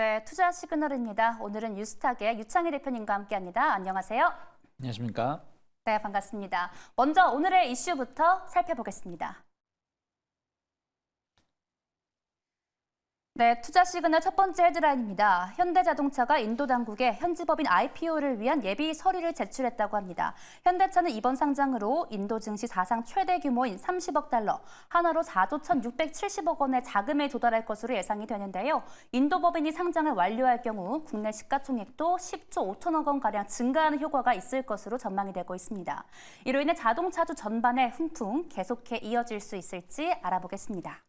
네, 투자 시그널입니다. 오늘은 유스탁의 유창희 대표님과 함께합니다. 안녕하세요. 안녕하십니까? 네, 반갑습니다. 먼저 오늘의 이슈부터 살펴보겠습니다. 네, 투자 시그널 첫 번째 헤드라인입니다. 현대자동차가 인도 당국에 현지법인 IPO를 위한 예비 서류를 제출했다고 합니다. 현대차는 이번 상장으로 인도 증시 사상 최대 규모인 30억 달러, 하나로 4조 1,670억 원의 자금에 도달할 것으로 예상이 되는데요. 인도 법인이 상장을 완료할 경우 국내 시가총액도 10조 5천억 원가량 증가하는 효과가 있을 것으로 전망이 되고 있습니다. 이로 인해 자동차주 전반의 훈풍 계속해 이어질 수 있을지 알아보겠습니다.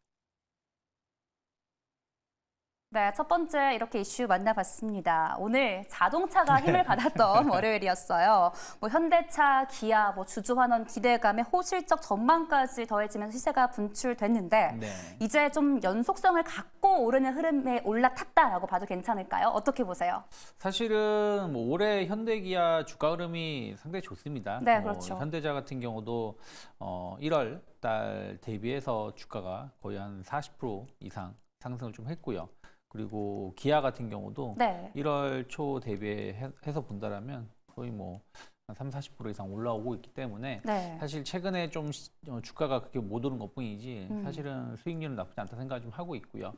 네, 첫 번째 이렇게 이슈 만나봤습니다. 오늘 자동차가 힘을 받았던 월요일이었어요. 현대차, 기아, 주주환원 기대감에 호실적 전망까지 더해지면서 시세가 분출됐는데 이제 좀 연속성을 갖고 오르는 흐름에 올라탔다라고 봐도 괜찮을까요? 어떻게 보세요? 사실은 올해 현대기아 주가 흐름이 상당히 좋습니다. 네, 그렇죠. 현대차 같은 경우도 1월 달 대비해서 주가가 거의 한 40% 이상 상승을 좀 했고요. 그리고 기아 같은 경우도 1월 초 대비해서 본다라면 거의 한 30, 40% 이상 올라오고 있기 때문에 사실 최근에 좀 주가가 그렇게 못 오른 것뿐이지 사실은 수익률은 나쁘지 않다 생각을 좀 하고 있고요.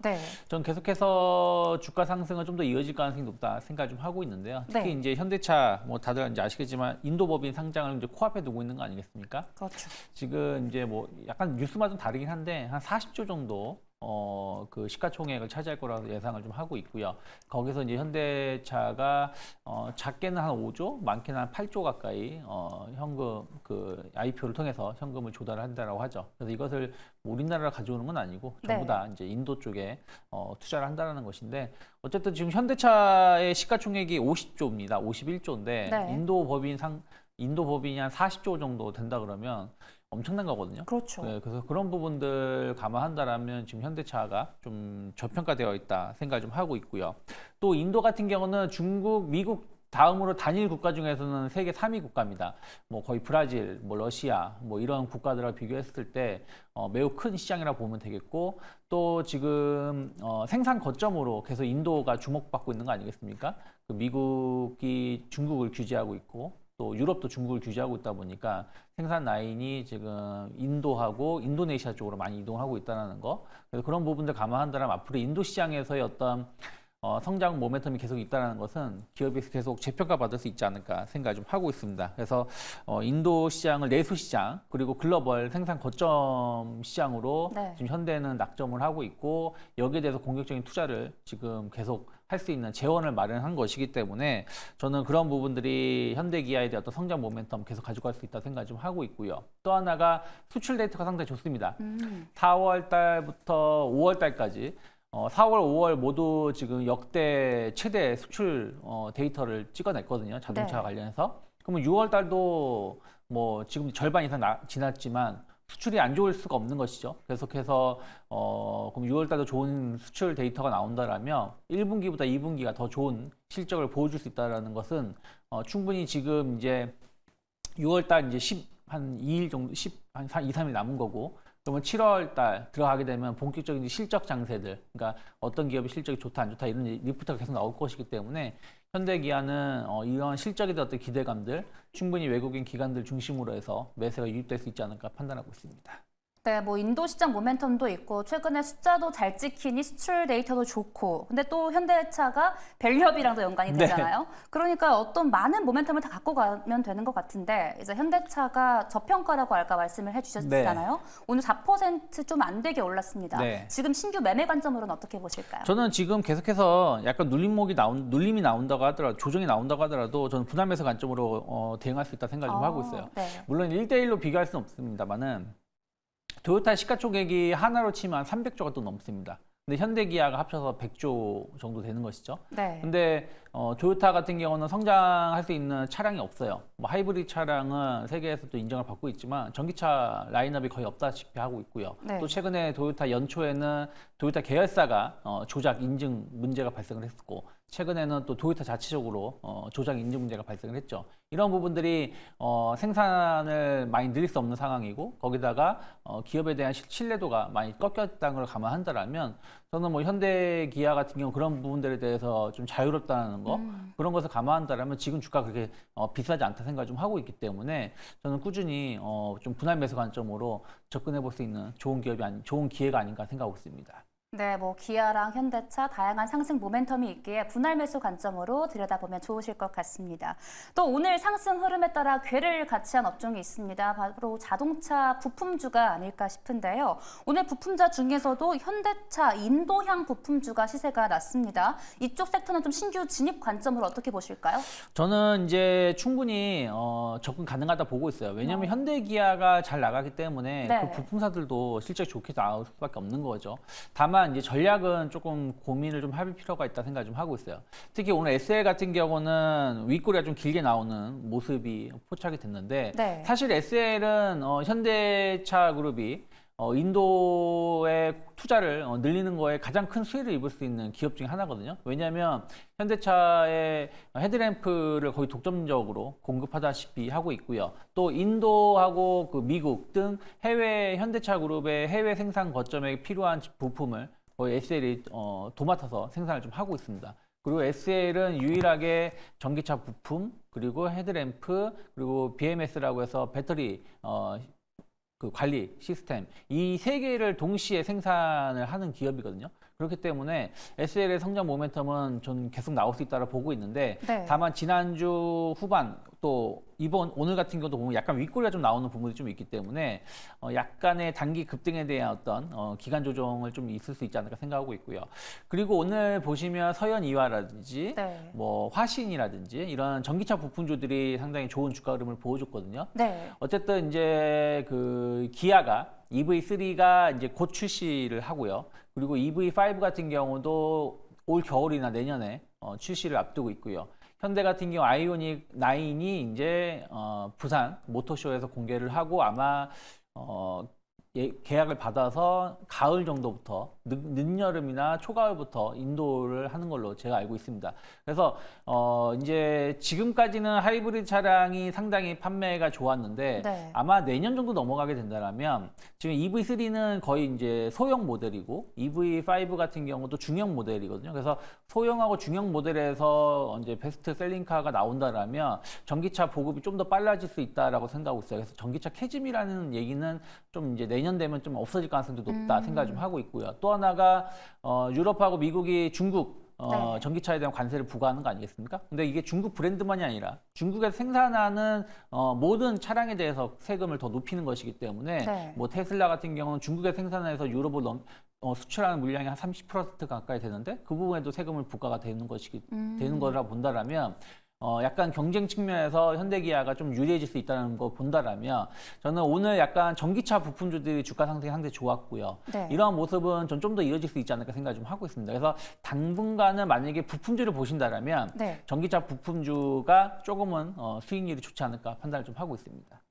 전 계속해서 주가 상승은 좀 더 이어질 가능성이 높다 생각을 좀 하고 있는데요. 특히 이제 현대차 다들 이제 아시겠지만 인도 법인 상장을 이제 코앞에 두고 있는 거 아니겠습니까? 그렇죠. 지금 이제 약간 뉴스마다 좀 다르긴 한데 한 40조 정도 그 시가총액을 차지할 거라고 예상을 좀 하고 있고요. 거기서 이제 현대차가 작게는 한 5조, 많게는 한 8조 가까이 현금 그 IPO를 통해서 현금을 조달을 한다라고 하죠. 그래서 이것을 우리나라로 가져오는 건 아니고 전부 다 이제 인도 쪽에 투자를 한다라는 것인데 어쨌든 지금 현대차의 시가총액이 50조입니다. 51조인데 인도 법인이 한 40조 정도 된다 그러면 엄청난 거거든요. 그렇죠. 네, 그래서 그런 부분들 감안한다라면 지금 현대차가 좀 저평가되어 있다 생각을 좀 하고 있고요. 또 인도 같은 경우는 중국, 미국 다음으로 단일 국가 중에서는 세계 3위 국가입니다. 거의 브라질, 러시아, 이런 국가들과 비교했을 때 매우 큰 시장이라 보면 되겠고 또 지금 생산 거점으로 계속 인도가 주목받고 있는 거 아니겠습니까? 그 미국이 중국을 규제하고 있고 또 유럽도 중국을 규제하고 있다 보니까 생산 라인이 지금 인도하고 인도네시아 쪽으로 많이 이동하고 있다는 거. 그래서 그런 부분들 감안한다면 앞으로 인도 시장에서의 어떤 성장 모멘텀이 계속 있다는 것은 기업이 계속 재평가받을 수 있지 않을까 생각을 좀 하고 있습니다. 그래서 인도 시장을 내수 시장 그리고 글로벌 생산 거점 시장으로 지금 현대는 낙점을 하고 있고 여기에 대해서 공격적인 투자를 지금 계속 할 수 있는 재원을 마련한 것이기 때문에 저는 그런 부분들이 현대기아에 대한 어떤 성장 모멘텀 계속 가져갈 수 있다 생각을 좀 하고 있고요. 또 하나가 수출 데이터가 상당히 좋습니다. 4월 달부터 5월 달까지 4월, 5월 모두 지금 역대 최대 수출 데이터를 찍어냈거든요. 자동차 관련해서. 그러면 6월 달도 지금 절반 이상 지났지만 수출이 안 좋을 수가 없는 것이죠. 계속해서 그럼 6월 달도 좋은 수출 데이터가 나온다라면 1분기보다 2분기가 더 좋은 실적을 보여줄 수 있다라는 것은 충분히 지금 이제 6월 달 이제 한 2일 정도, 한 2, 3일 남은 거고 그러면 7월 달 들어가게 되면 본격적인 실적 장세들, 그러니까 어떤 기업의 실적이 좋다 안 좋다 이런 리포트가 계속 나올 것이기 때문에 현대기아는 이런 실적에 대한 어떤 기대감들 충분히 외국인 기관들 중심으로 해서 매수가 유입될 수 있지 않을까 판단하고 있습니다. 네, 인도 시장 모멘텀도 있고 최근에 숫자도 잘 찍히니 수출 데이터도 좋고 근데 또 현대차가 밸류업이랑도 연관이 되잖아요. 그러니까 어떤 많은 모멘텀을 다 갖고 가면 되는 것 같은데 이제 현대차가 저평가라고 아까 말씀을 해주셨잖아요. 오늘 4% 좀 안 되게 올랐습니다. 지금 신규 매매 관점으로는 어떻게 보실까요? 저는 지금 계속해서 약간 눌림이 나온다고 하더라도 조정이 나온다고 하더라도 저는 분할매수 관점으로 대응할 수 있다 생각을 좀 하고 있어요. 물론 1대1로 비교할 수는 없습니다만은 토요타 시가총액이 하나로 치면 300조가 또 넘습니다. 근데 현대기아가 합쳐서 100조 정도 되는 것이죠. 근데 토요타 같은 경우는 성장할 수 있는 차량이 없어요. 뭐 하이브리드 차량은 세계에서 또 인정을 받고 있지만 전기차 라인업이 거의 없다시피 하고 있고요. 네. 또 최근에 토요타 연초에는 토요타 계열사가 조작 인증 문제가 발생을 했고, 최근에는 또 토요타 자체적으로 조작 인증 문제가 발생을 했죠. 이런 부분들이 생산을 많이 늘릴 수 없는 상황이고, 거기다가 기업에 대한 신뢰도가 많이 꺾였다는 걸 감안한다라면, 저는 뭐 현대 기아 같은 경우 그런 부분들에 대해서 좀 자유롭다는 거, 그런 것을 감안한다라면 지금 주가 그렇게 비싸지 않다 생각을 좀 하고 있기 때문에, 저는 꾸준히 좀 분할 매수 관점으로 접근해 볼 수 있는 좋은 좋은 기회가 아닌가 생각하고 있습니다. 네, 뭐 기아랑 현대차 다양한 상승 모멘텀이 있기에 분할 매수 관점으로 들여다보면 좋으실 것 같습니다. 또 오늘 상승 흐름에 따라 궤를 같이 한 업종이 있습니다. 바로 자동차 부품주가 아닐까 싶은데요. 오늘 부품주 중에서도 현대차 인도향 부품주가 시세가 났습니다. 이쪽 섹터는 좀 신규 진입 관점으로 어떻게 보실까요? 저는 이제 충분히 접근 가능하다 보고 있어요. 왜냐하면 현대 기아가 잘 나가기 때문에 네. 그 부품사들도 실적 좋게 나올 수밖에 없는 거죠. 다만 이제 전략은 조금 고민을 좀 할 필요가 있다 생각 좀 하고 있어요. 특히 오늘 SL 같은 경우는 윗꼬리가 좀 길게 나오는 모습이 포착이 됐는데, 네. 사실 SL은 현대차 그룹이 인도의 투자를 늘리는 거에 가장 큰 수혜를 입을 수 있는 기업 중에 하나거든요. 왜냐하면 현대차의 헤드램프를 거의 독점적으로 공급하다시피 하고 있고요. 또 인도하고 그 미국 등 해외 현대차 그룹의 해외 생산 거점에 필요한 부품을 거의 SL이 도맡아서 생산을 좀 하고 있습니다. 그리고 SL은 유일하게 전기차 부품, 그리고 헤드램프, 그리고 BMS라고 해서 배터리 그 관리 시스템, 이 세 개를 동시에 생산을 하는 기업이거든요. 그렇기 때문에 SL의 성장 모멘텀은 전 계속 나올 수 있다고 보고 있는데, 네. 다만 지난주 후반 또 오늘 같은 경우도 보면 약간 윗꼬리가 좀 나오는 부분이 좀 있기 때문에 약간의 단기 급등에 대한 어떤 기간 조정을 좀 있을 수 있지 않을까 생각하고 있고요. 그리고 오늘 보시면 서현이화라든지 네. 뭐 화신이라든지 이런 전기차 부품주들이 상당히 좋은 주가 흐름을 보여줬거든요. 네. 어쨌든 이제 그 기아가 EV3가 이제 곧 출시를 하고요. 그리고 EV5 같은 경우도 올 겨울이나 내년에 출시를 앞두고 있고요. 현대 같은 경우 아이오닉 9이 이제 부산 모터쇼에서 공개를 하고 아마 계약을 받아서 가을 정도부터 늦여름이나 초가을부터 인도를 하는 걸로 제가 알고 있습니다. 그래서 이제 지금까지는 하이브리드 차량이 상당히 판매가 좋았는데, 네. 아마 내년 정도 넘어가게 된다면 지금 EV3는 거의 이제 소형 모델이고 EV5 같은 경우도 중형 모델이거든요. 그래서 소형하고 중형 모델에서 이제 베스트 셀링카가 나온다라면 전기차 보급이 좀 더 빨라질 수 있다라고 생각하고 있어요. 그래서 전기차 캐즘이라는 얘기는 좀 이제 내년 되면 좀 없어질 가능성도 높다 생각 좀 하고 있고요. 또 하나가 유럽하고 미국이 중국 네. 전기차에 대한 관세를 부과하는 거 아니겠습니까? 근데 이게 중국 브랜드만이 아니라 중국에서 생산하는 모든 차량에 대해서 세금을 더 높이는 것이기 때문에 네. 뭐 테슬라 같은 경우는 중국에 생산해서 유럽으로 수출하는 물량이 한 30% 가까이 되는데 그 부분에도 세금을 부과가 되는 되는 거라 본다라면 약간 경쟁 측면에서 현대기아가 좀 유리해질 수 있다는 거 본다라면, 저는 오늘 약간 전기차 부품주들이 주가 상승이 상당히 좋았고요. 네. 이러한 모습은 전 좀 더 이어질 수 있지 않을까 생각 좀 하고 있습니다. 그래서 당분간은 만약에 부품주를 보신다라면 네. 전기차 부품주가 조금은 수익률이 좋지 않을까 판단을 좀 하고 있습니다.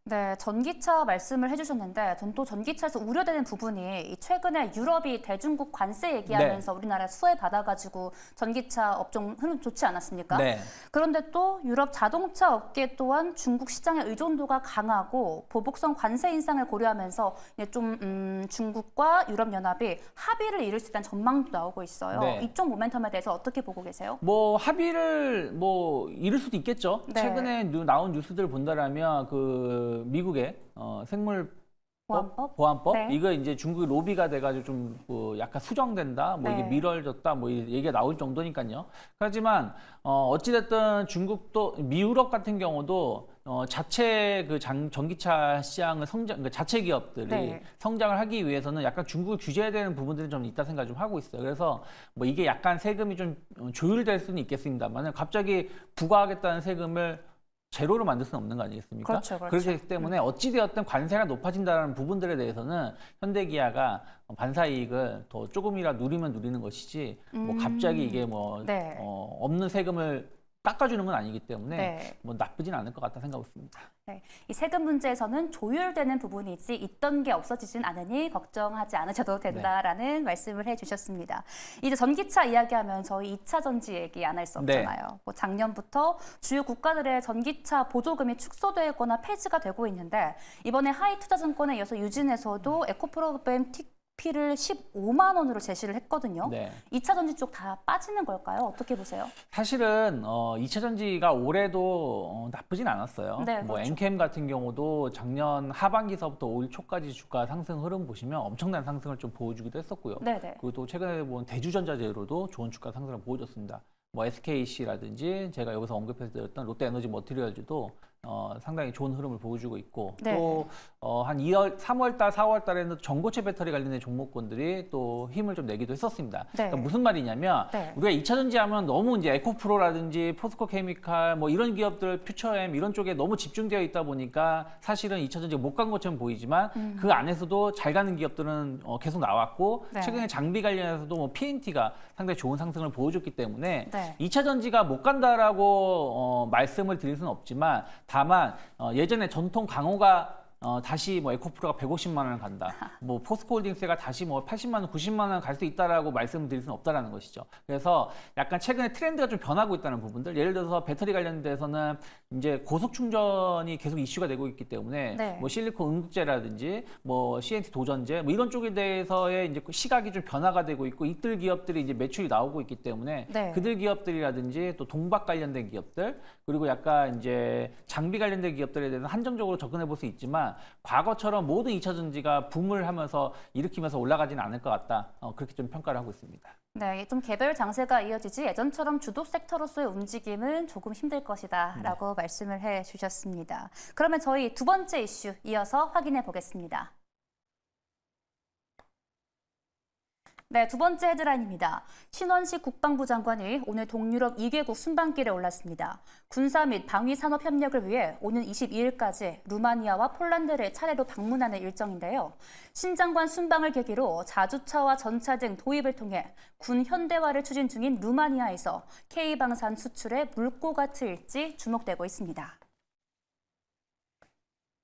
네, 전기차 말씀을 해주셨는데 전 또 전기차에서 우려되는 부분이 이 최근에 유럽이 대중국 관세 얘기하면서 우리나라 수혜 받아가지고 전기차 업종 흐름 좋지 않았습니까? 네. 그런데 또 유럽 자동차 업계 또한 중국 시장의 의존도가 강하고 보복성 관세 인상을 고려하면서 이제 좀 중국과 유럽 연합이 합의를 이룰 수 있다는 전망도 나오고 있어요. 네. 이쪽 모멘텀에 대해서 어떻게 보고 계세요? 뭐 합의를 뭐 이룰 수도 있겠죠. 네. 최근에 나온 뉴스들을 본다라면 그 미국의 생물 보안법? 네. 이거 이제 중국이 로비가 돼가지고 좀 약간 수정된다, 뭐 이게 네. 미뤄졌다, 뭐 이 얘기가 나올 정도니까요. 하지만 어찌됐든 중국도 미유럽 같은 경우도 자체 그 전기차 시장을 그러니까 자체 기업들이 네. 성장을 하기 위해서는 약간 중국을 규제해야 되는 부분들이 좀 있다 생각 좀 하고 있어요. 그래서 뭐 이게 약간 세금이 좀 조율될 수는 있겠습니다만 갑자기 부과하겠다는 세금을 제로로 만들 수는 없는 거 아니겠습니까? 그렇죠, 그렇죠. 그렇기 때문에 어찌되었든 관세가 높아진다는 부분들에 대해서는 현대기아가 반사이익을 더 조금이라도 누리면 누리는 것이지 뭐 갑자기 이게 뭐 네. 없는 세금을 깎아주는 건 아니기 때문에 네. 뭐 나쁘진 않을 것 같다 생각하고 있습니다. 네, 이 세금 문제에서는 조율되는 부분이지 있던 게 없어지진 않으니 걱정하지 않으셔도 된다라는 말씀을 해주셨습니다. 이제 전기차 이야기하면 저희 2차 전지 얘기 안 할 수 없잖아요. 뭐 작년부터 주요 국가들의 전기차 보조금이 축소되거나 폐지가 되고 있는데 이번에 하이투자증권에 이어서 유진에서도 에코프로그램 TP를 15만 원으로 제시를 했거든요. 네. 2차 전지 쪽 다 빠지는 걸까요? 어떻게 보세요? 사실은 2차 전지가 올해도 나쁘진 않았어요. 네, 뭐 그렇죠. 엔캠 같은 경우도 작년 하반기서부터 올 초까지 주가 상승 흐름 보시면 엄청난 상승을 좀 보여주기도 했었고요. 네네. 그리고 또 최근에 본 대주전자재로도 좋은 주가 상승을 보여줬습니다. 뭐 SKC라든지 제가 여기서 언급해드렸던 롯데에너지 머티리얼즈도 상당히 좋은 흐름을 보여주고 있고 네. 또 한 2월, 3월달, 4월달에는 전고체 배터리 관련된 종목군들이 또 힘을 좀 내기도 했었습니다. 네. 그러니까 무슨 말이냐면 네. 우리가 2차 전지 하면 너무 이제 에코프로라든지 포스코 케미칼 뭐 이런 기업들 퓨처엠 이런 쪽에 너무 집중되어 있다 보니까 사실은 2차 전지가 못 간 것처럼 보이지만 그 안에서도 잘 가는 기업들은 계속 나왔고 네. 최근에 장비 관련해서도 뭐 PNT가 상당히 좋은 상승을 보여줬기 때문에 네. 2차 전지가 못 간다라고 말씀을 드릴 수는 없지만 다만 예전에 전통 강호가 다시 뭐 에코프로가 150만 원을 간다. 뭐 포스코홀딩스가 다시 뭐 80만 원, 90만 원 갈 수 있다라고 말씀드릴 수는 없다라는 것이죠. 그래서 약간 최근에 트렌드가 좀 변하고 있다는 부분들. 예를 들어서 배터리 관련돼서는 이제 고속 충전이 계속 이슈가 되고 있기 때문에 네. 뭐 실리콘 응급제라든지 뭐 CNT 도전제 뭐 이런 쪽에 대해서의 이제 시각이 좀 변화가 되고 있고 이들 기업들이 이제 매출이 나오고 있기 때문에 네. 그들 기업들이라든지 또 동박 관련된 기업들 그리고 약간 이제 장비 관련된 기업들에 대해서 한정적으로 접근해 볼 수 있지만 과거처럼 모든 2차 전지가 붐을 하면서 일으키면서 올라가지는 않을 것 같다. 그렇게 좀 평가를 하고 있습니다. 네, 좀 개별 장세가 이어지지 예전처럼 주도 섹터로서의 움직임은 조금 힘들 것이다라고 말씀을 해주셨습니다. 그러면 저희 두 번째 이슈 이어서 확인해 보겠습니다. 네, 두 번째 헤드라인입니다. 신원식 국방부 장관이 오늘 동유럽 2개국 순방길에 올랐습니다. 군사 및 방위 산업 협력을 위해 오는 22일까지 루마니아와 폴란드를 차례로 방문하는 일정인데요. 신 장관 순방을 계기로 자주차와 전차 등 도입을 통해 군 현대화를 추진 중인 루마니아에서 K방산 수출에 물꼬가 트일지 주목되고 있습니다.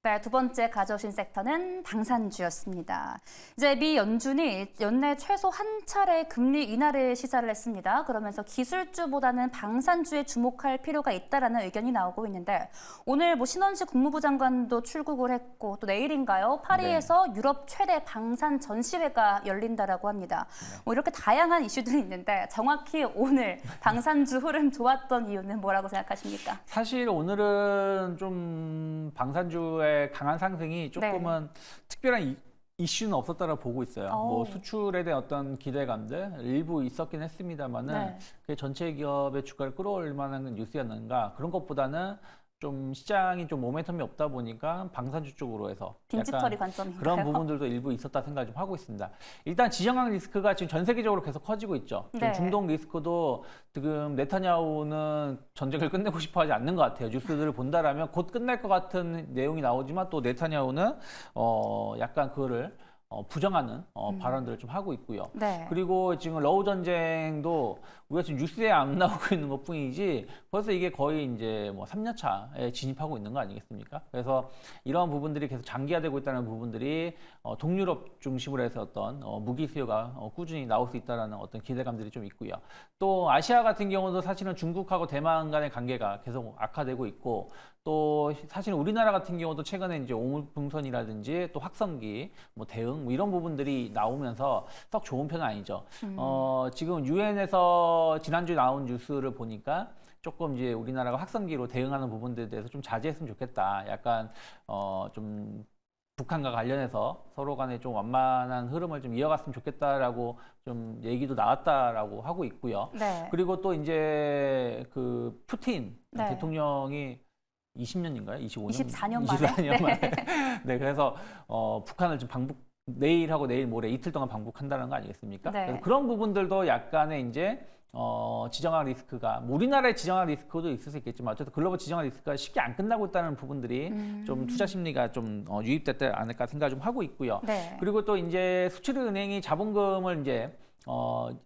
네, 두 번째 가져오신 섹터는 방산주였습니다. 이제 미 연준이 연내 최소 한 차례 금리 인하를 시사를 했습니다. 그러면서 기술주보다는 방산주에 주목할 필요가 있다라는 의견이 나오고 있는데 오늘 뭐 신원식 국무부 장관도 출국을 했고 또 내일인가요? 파리에서 유럽 최대 방산 전시회가 열린다라고 합니다. 뭐 이렇게 다양한 이슈들이 있는데 정확히 오늘 방산주 흐름 좋았던 이유는 뭐라고 생각하십니까? 사실 오늘은 좀 방산주의 강한 상승이 조금은 특별한 이슈는 없었다고 보고 있어요. 뭐 수출에 대한 어떤 기대감들 일부 있었긴 했습니다만은 그게 전체 기업의 주가를 끌어올릴 만한 뉴스였는가 그런 것보다는 좀 시장이 좀 모멘텀이 없다 보니까 방산주 쪽으로 해서 빈집털이 관점인가요? 그런 부분들도 일부 있었다 생각을 좀 하고 있습니다. 일단 지정학 리스크가 지금 전 세계적으로 계속 커지고 있죠. 네. 중동 리스크도 지금 네타냐후는 전쟁을 끝내고 싶어 하지 않는 것 같아요. 뉴스들을 본다라면 곧 끝날 것 같은 내용이 나오지만 또 네타냐후는 약간 그거를 부정하는 발언들을 좀 하고 있고요. 네. 그리고 지금 러우 전쟁도 우리가 지금 뉴스에 안 나오고 있는 것뿐이지 벌써 이게 거의 이제 뭐 3년 차에 진입하고 있는 거 아니겠습니까? 그래서 이러한 부분들이 계속 장기화되고 있다는 부분들이 동유럽 중심으로 해서 어떤 무기 수요가 꾸준히 나올 수 있다는 어떤 기대감들이 좀 있고요. 또 아시아 같은 경우도 사실은 중국하고 대만 간의 관계가 계속 악화되고 있고 또 사실 우리나라 같은 경우도 최근에 이제 오물풍선이라든지 또 확성기, 뭐 대응 뭐 이런 부분들이 나오면서 썩 좋은 편은 아니죠. 지금 유엔에서 지난주에 나온 뉴스를 보니까 조금 이제 우리나라가 확성기로 대응하는 부분들에 대해서 좀 자제했으면 좋겠다. 약간 좀 북한과 관련해서 서로 간에 좀 완만한 흐름을 좀 이어갔으면 좋겠다라고 좀 얘기도 나왔다라고 하고 있고요. 네. 그리고 또 이제 그 푸틴 네. 대통령이 20년인가요? 25년? 24년 만에? 24년 만에. 네, 그래서 북한을 좀 내일하고 내일 모레 이틀 동안 방북한다는 거 아니겠습니까? 네. 그래서 그런 부분들도 약간의 이제 지정학 리스크가 뭐 우리나라의 지정학 리스크도 있을 수 있겠지만 어쨌든 글로벌 지정학 리스크가 쉽게 안 끝나고 있다는 부분들이 좀 투자 심리가 좀 유입됐지 않을까 생각 좀 하고 있고요. 네. 그리고 또 이제 수출입 은행이 자본금을 이제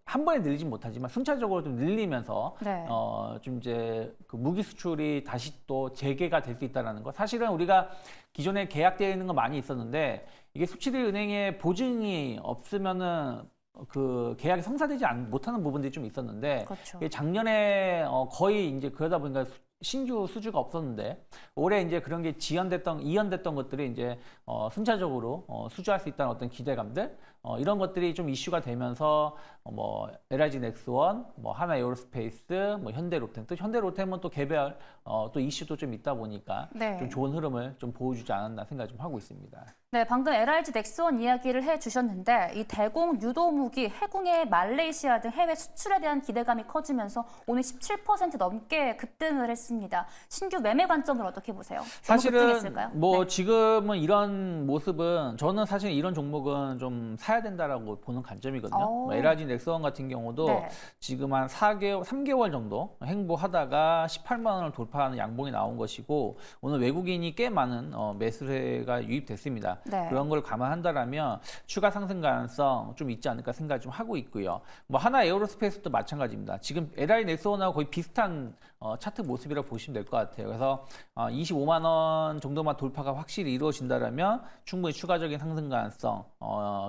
한 번에 늘리진 못하지만 순차적으로 좀 늘리면서 네. 좀 이제 그 무기 수출이 다시 또 재개가 될 수 있다는 거. 사실은 우리가 기존에 계약되어 있는 거 많이 있었는데 이게 수출입 은행의 보증이 없으면은 그 계약이 성사되지 못하는 부분들이 좀 있었는데 그렇죠. 이게 작년에 거의 이제 그러다 보니까 신규 수주가 없었는데 올해 이제 그런 게 이연됐던 것들이 이제 순차적으로 수주할 수 있다는 어떤 기대감들 이런 것들이 좀 이슈가 되면서 뭐 LIG 넥스원, 뭐 하나 에어로스페이스, 뭐 현대 롯데 또 현대 롯데는 또 개별 또 이슈도 좀 있다 보니까 네. 좀 좋은 흐름을 좀 보여주지 않았나 생각 좀 하고 있습니다. 네, 방금 LIG 넥스원 이야기를 해주셨는데 이 대공 유도 무기, 해군의 말레이시아 등 해외 수출에 대한 기대감이 커지면서 오늘 17% 넘게 급등을 했습니다. 신규 매매 관점을 어떻게 보세요? 너무 사실은 급등했을까요? 뭐 네. 지금은 이런 모습은 저는 사실 이런 종목은 좀 사야 된다라고 보는 관점이거든요. 오. 뭐 LIG 넥스원 같은 경우도 네. 지금 한 3개월 정도 행보하다가 18만 원을 돌파하는 양봉이 나온 것이고 오늘 외국인이 꽤 많은 매수세가 유입됐습니다. 네. 그런 걸 감안한다라면 추가 상승 가능성 좀 있지 않을까 생각 좀 하고 있고요. 뭐 하나 에어로스페이스도 마찬가지입니다. 지금 LIG 넥스원하고 거의 비슷한 차트 모습이라고 보시면 될 것 같아요. 그래서 25만 원 정도만 돌파가 확실히 이루어진다라면 충분히 추가적인 상승 가능성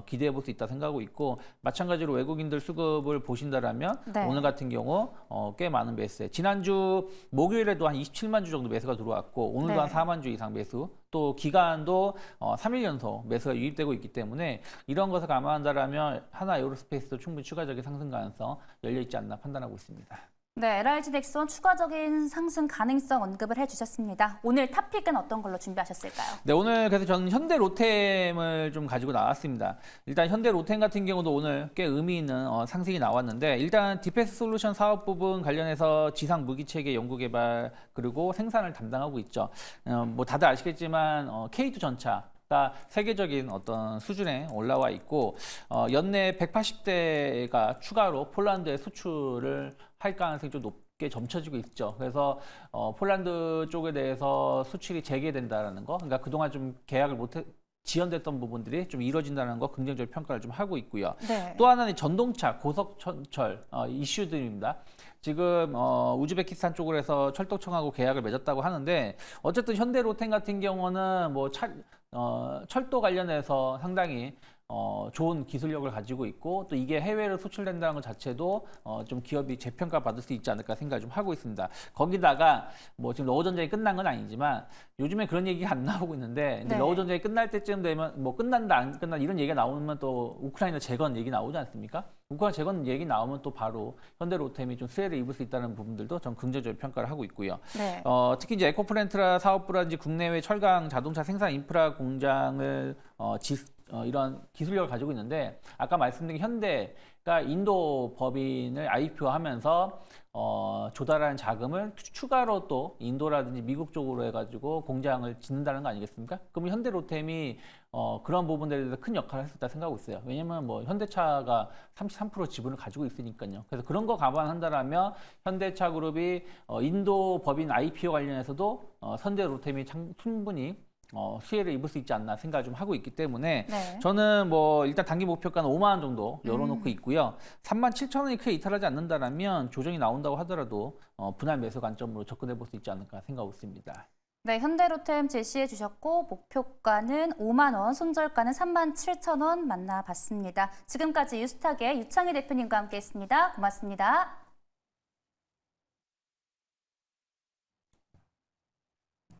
기대해 볼 수 있다 생각하고 있고 마찬가지로 외국인들 수급을 보신다라면 네. 오늘 같은 경우 꽤 많은 매수세. 지난주 목요일에도 한 27만 주 정도 매수가 들어왔고 오늘도 네. 한 4만 주 이상 매수. 또 기간도 3일 연속 매수가 유입되고 있기 때문에 이런 것을 감안한다라면 하나 에어로스페이스도 충분히 추가적인 상승 가능성 열려 있지 않나 판단하고 있습니다. 네, LIG 넥스원 추가적인 상승 가능성 언급을 해주셨습니다. 오늘 탑픽은 어떤 걸로 준비하셨을까요? 네, 오늘 그래서 저는 현대 로템을 좀 가지고 나왔습니다. 일단 현대 로템 같은 경우도 오늘 꽤 의미 있는 상승이 나왔는데 일단 디펜스 솔루션 사업 부분 관련해서 지상 무기 체계 연구 개발 그리고 생산을 담당하고 있죠. 뭐 다들 아시겠지만 K2 전차가 세계적인 어떤 수준에 올라와 있고 연내 180대가 추가로 폴란드에 수출을 할 가능성이 좀 높게 점쳐지고 있죠. 그래서 폴란드 쪽에 대해서 수출이 재개된다는 거, 그러니까 그동안 좀 계약을 지연됐던 부분들이 좀 이루어진다는 거 긍정적인 평가를 좀 하고 있고요. 네. 또 하나는 전동차, 고속철 이슈들입니다. 지금 우즈베키스탄 쪽으로 해서 철도청하고 계약을 맺었다고 하는데 어쨌든 현대로템 같은 경우는 뭐 철도 관련해서 상당히 좋은 기술력을 가지고 있고 또 이게 해외로 수출된다는 것 자체도 좀 기업이 재평가 받을 수 있지 않을까 생각을 좀 하고 있습니다. 거기다가 뭐 지금 러우 전쟁이 끝난 건 아니지만 요즘에 그런 얘기가 안 나오고 있는데 이제 네. 러우 전쟁이 끝날 때쯤 되면 뭐 끝난다 안 끝난다 이런 얘기가 나오면 또 우크라이나 재건 얘기 나오지 않습니까? 우크라이나 재건 얘기 나오면 또 바로 현대로템이 좀 수혜를 입을 수 있다는 부분들도 좀 긍정적인 평가를 하고 있고요. 네. 특히 이제 에코플랜트라 사업부라든지 국내외 철강 자동차 생산 인프라 공장을 이런 기술력을 가지고 있는데 아까 말씀드린 현대가 인도 법인을 IPO하면서 조달하는 자금을 추가로 또 인도라든지 미국 쪽으로 해가지고 공장을 짓는다는 거 아니겠습니까? 그럼 현대로템이 그런 부분들에 대해서 큰 역할을 할 수 있다 생각하고 있어요. 왜냐면 뭐 현대차가 33% 지분을 가지고 있으니까요. 그래서 그런 거 감안한다라면 현대차 그룹이 인도 법인 IPO 관련해서도 현대로템이 충분히 수혜를 입을 수 있지 않나 생각을 좀 하고 있기 때문에 네. 저는 뭐 일단 단기 목표가는 5만 원 정도 열어놓고 있고요. 37,000원이 크게 이탈하지 않는다라면 조정이 나온다고 하더라도 분할 매수 관점으로 접근해 볼 수 있지 않을까 생각하고 있습니다. 네, 현대로템 제시해 주셨고 목표가는 5만 원, 손절가는 37,000원 만나봤습니다. 지금까지 유스탁의 유창희 대표님과 함께했습니다. 고맙습니다.